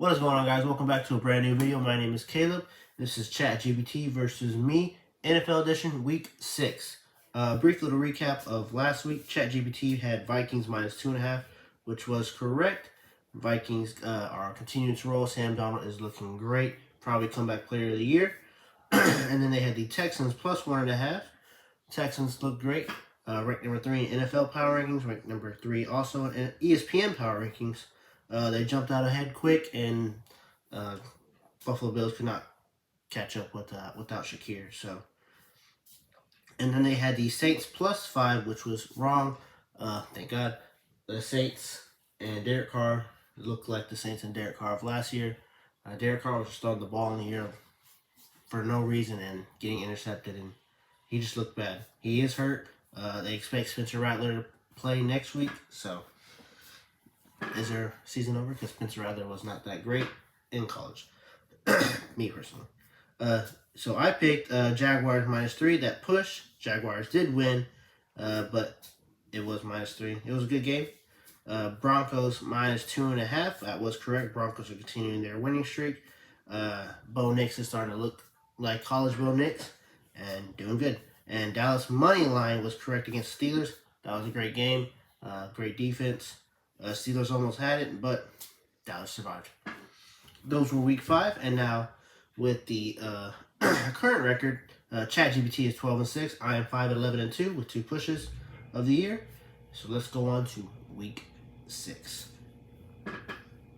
What is going on, guys? Welcome back to a brand new video. My name is Caleb. This is ChatGPT versus me, NFL edition, week 6. Brief little recap of last week. ChatGPT had Vikings minus 2.5, which was correct. Vikings are continuing to roll. Sam Darnold is looking great. Probably comeback player of the year. And then they had the Texans plus 1.5. Texans look great. Ranked number 3 in NFL power rankings. Ranked number 3 also in ESPN power rankings. They jumped out ahead quick, and Buffalo Bills could not catch up without Shakir. So, and then they had the Saints plus 5, which was wrong. Thank God. The Saints and Derek Carr looked like the Saints and Derek Carr of last year. Derek Carr was just throwing the ball in the air for no reason and getting intercepted, and he just looked bad. He is hurt. They expect Spencer Rattler to play next week, so. Is their season over? Because Spencer Rattler was not that great in college. Me personally. So I picked Jaguars minus 3. That push. Jaguars did win, but it was minus 3. It was a good game. Broncos minus 2.5. That was correct. Broncos are continuing their winning streak. Bo Nix is starting to look like college Bo Nix and doing good. And Dallas money line was correct against Steelers. That was a great game. Great defense. Steelers almost had it, but Dallas survived. Those were week 5, and now with the current record, ChatGPT is 12-6. I am 5-11-2 with 2 pushes of the year. So let's go on to week 6. All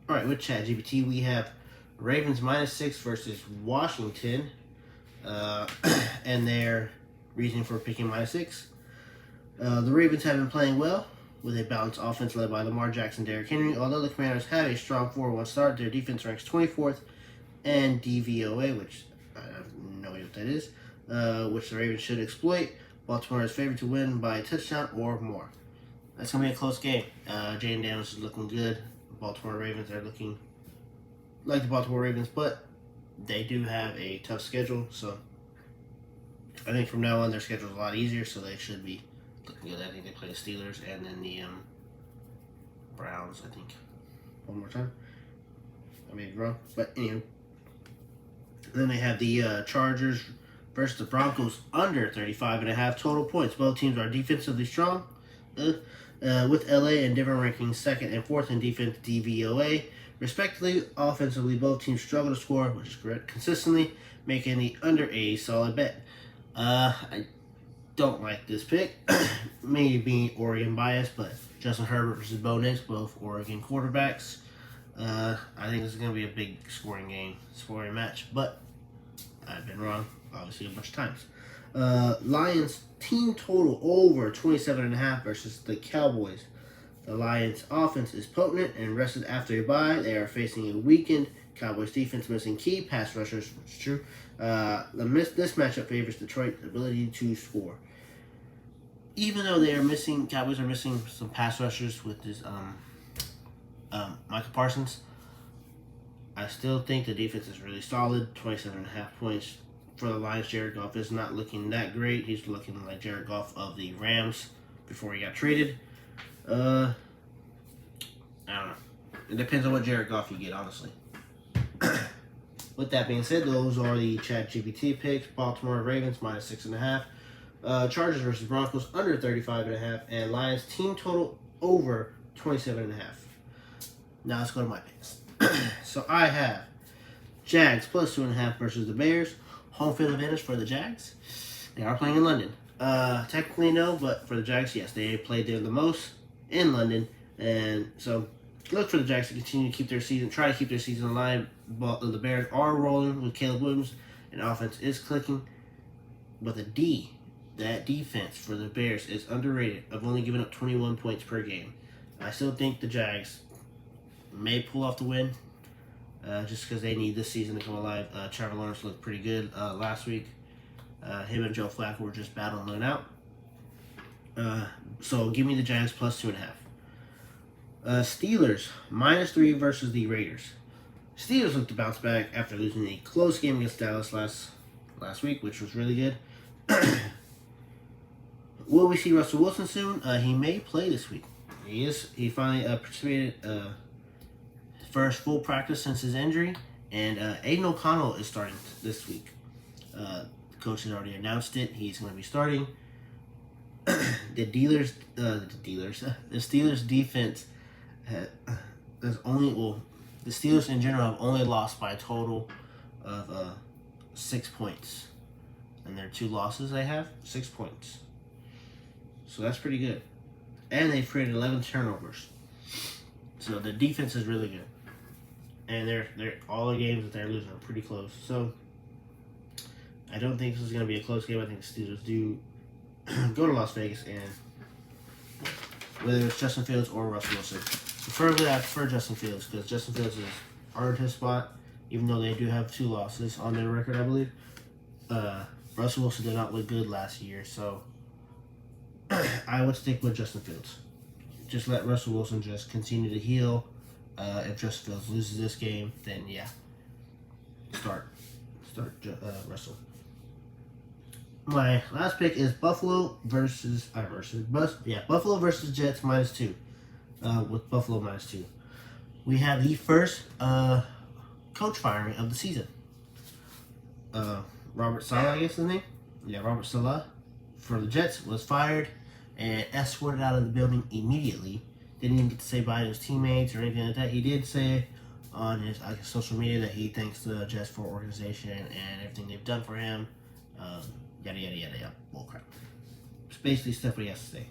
right, with ChatGPT, we have Ravens minus 6 versus Washington, and their reasoning for picking minus 6. The Ravens have been playing well, with a balanced offense led by Lamar Jackson and Derrick Henry. Although the Commanders have a strong 4-1 start, their defense ranks 24th in DVOA, which I have no idea what that is, which the Ravens should exploit. Baltimore is favored to win by a touchdown or more. That's going to be a close game. Jaden Daniels is looking good. The Baltimore Ravens are looking like the Baltimore Ravens, but they do have a tough schedule, so I think from now on their schedule is a lot easier, so they should be looking good. I think they play the Steelers and then the Browns, I think. One more time. I may be wrong. But anyway. Then they have the Chargers versus the Broncos under 35.5 total points. Both teams are defensively strong. With LA and Denver ranking 2nd and 4th in defense DVOA. Respectively, offensively, both teams struggle to score, which is correct, consistently, making the under a solid bet. I don't like this pick. Maybe being Oregon biased, but Justin Herbert versus Bo Nix, both Oregon quarterbacks. I think this is going to be a big scoring match, but I've been wrong, obviously, a bunch of times. Lions team total over 27.5 versus the Cowboys. The Lions offense is potent and rested after a bye. They are facing a weakened Cowboys defense missing key pass rushers, which is true. This matchup favors Detroit's ability to score. Even though Cowboys are missing some pass rushers with this Michael Parsons, I still think the defense is really solid. 27.5 points for the Lions. Jared Goff is not looking that great. He's looking like Jared Goff of the Rams before he got traded. I don't know. It depends on what Jared Goff you get, honestly. With that being said, those are the ChatGPT picks. Baltimore Ravens minus 6.5. Chargers versus Broncos under 35.5. And Lions team total over 27.5. Now let's go to my picks. So I have Jags plus 2.5 versus the Bears. Home field advantage for the Jags. They are playing in London. Technically no, but for the Jags, yes, they played there the most in London. And so look for the Jags to continue to try to keep their season alive. But the Bears are rolling with Caleb Williams, and offense is clicking. But that defense for the Bears is underrated. I've only given up 21 points per game. I still think the Jags may pull off the win, just because they need this season to come alive. Trevor Lawrence looked pretty good last week. Him and Joe Flacco were just battling it out. So give me the Jags plus 2.5. Steelers minus 3 versus the Raiders. Steelers look to bounce back after losing a close game against Dallas last week, which was really good. Will we see Russell Wilson soon? He may play this week. He finally participated first full practice since his injury, and Aiden O'Connell is starting this week. The coach has already announced it. He's going to be starting. The Steelers defense the Steelers in general have only lost by a total of 6 points, and their 2 losses they have 6 points. So that's pretty good, and they've created 11 turnovers. So the defense is really good, and they're all the games that they're losing are pretty close. So I don't think this is going to be a close game. I think the Steelers do go to Las Vegas, and whether it's Justin Fields or Russell Wilson. Preferably, I prefer Justin Fields because Justin Fields has earned his spot, even though they do have 2 losses on their record, I believe. Russell Wilson did not look good last year, so I would stick with Justin Fields. Just let Russell Wilson just continue to heal. If Justin Fields loses this game, then yeah, start Russell. My last pick is Buffalo versus Jets -2. With Buffalo -2. We have the first coach firing of the season. Robert Saleh, I guess his name? Yeah, Robert Saleh for the Jets was fired and escorted out of the building immediately. Didn't even get to say bye to his teammates or anything like that. He did say on his social media that he thanks the Jets for organization and everything they've done for him. Yada yada yada yada. Bullcrap. It's basically stuff what he has to say.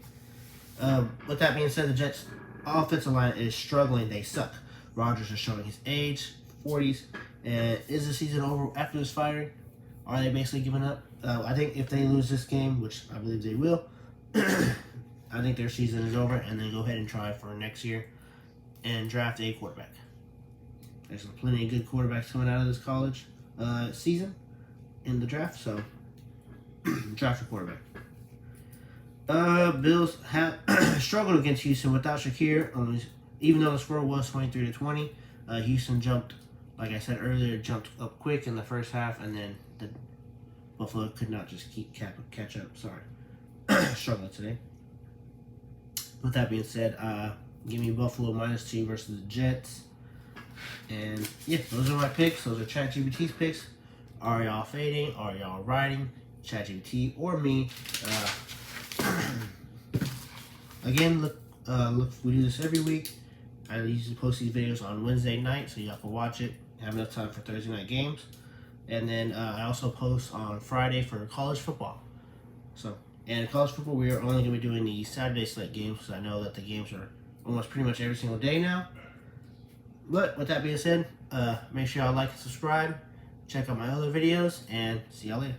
With that being said, the Jets' offensive line is struggling. They suck. Rodgers is showing his age, 40s. And is the season over after this firing? Are they basically giving up? I think if they lose this game, which I believe they will, I think their season is over, and they go ahead and try for next year and draft a quarterback. There's plenty of good quarterbacks coming out of this college season in the draft, so draft a quarterback. Bills have struggled against Houston without Shakir. Even though the score was 23-20, Houston jumped, like I said earlier, jumped up quick in the first half, and then the Buffalo could not just catch up. Sorry, struggling today. With that being said, give me Buffalo -2 versus the Jets. And yeah, those are my picks. Those are ChatGPT's picks. Are y'all fading? Are y'all riding? ChatGPT or me? Again, look, we do this every week. I usually post these videos on Wednesday night, so y'all can watch it, have enough time for Thursday night games. And then I also post on Friday for college football. So, and college football, we are only going to be doing the Saturday slate games, because I know that the games are almost pretty much every single day now. But with that being said, make sure y'all like and subscribe, check out my other videos, and see y'all later.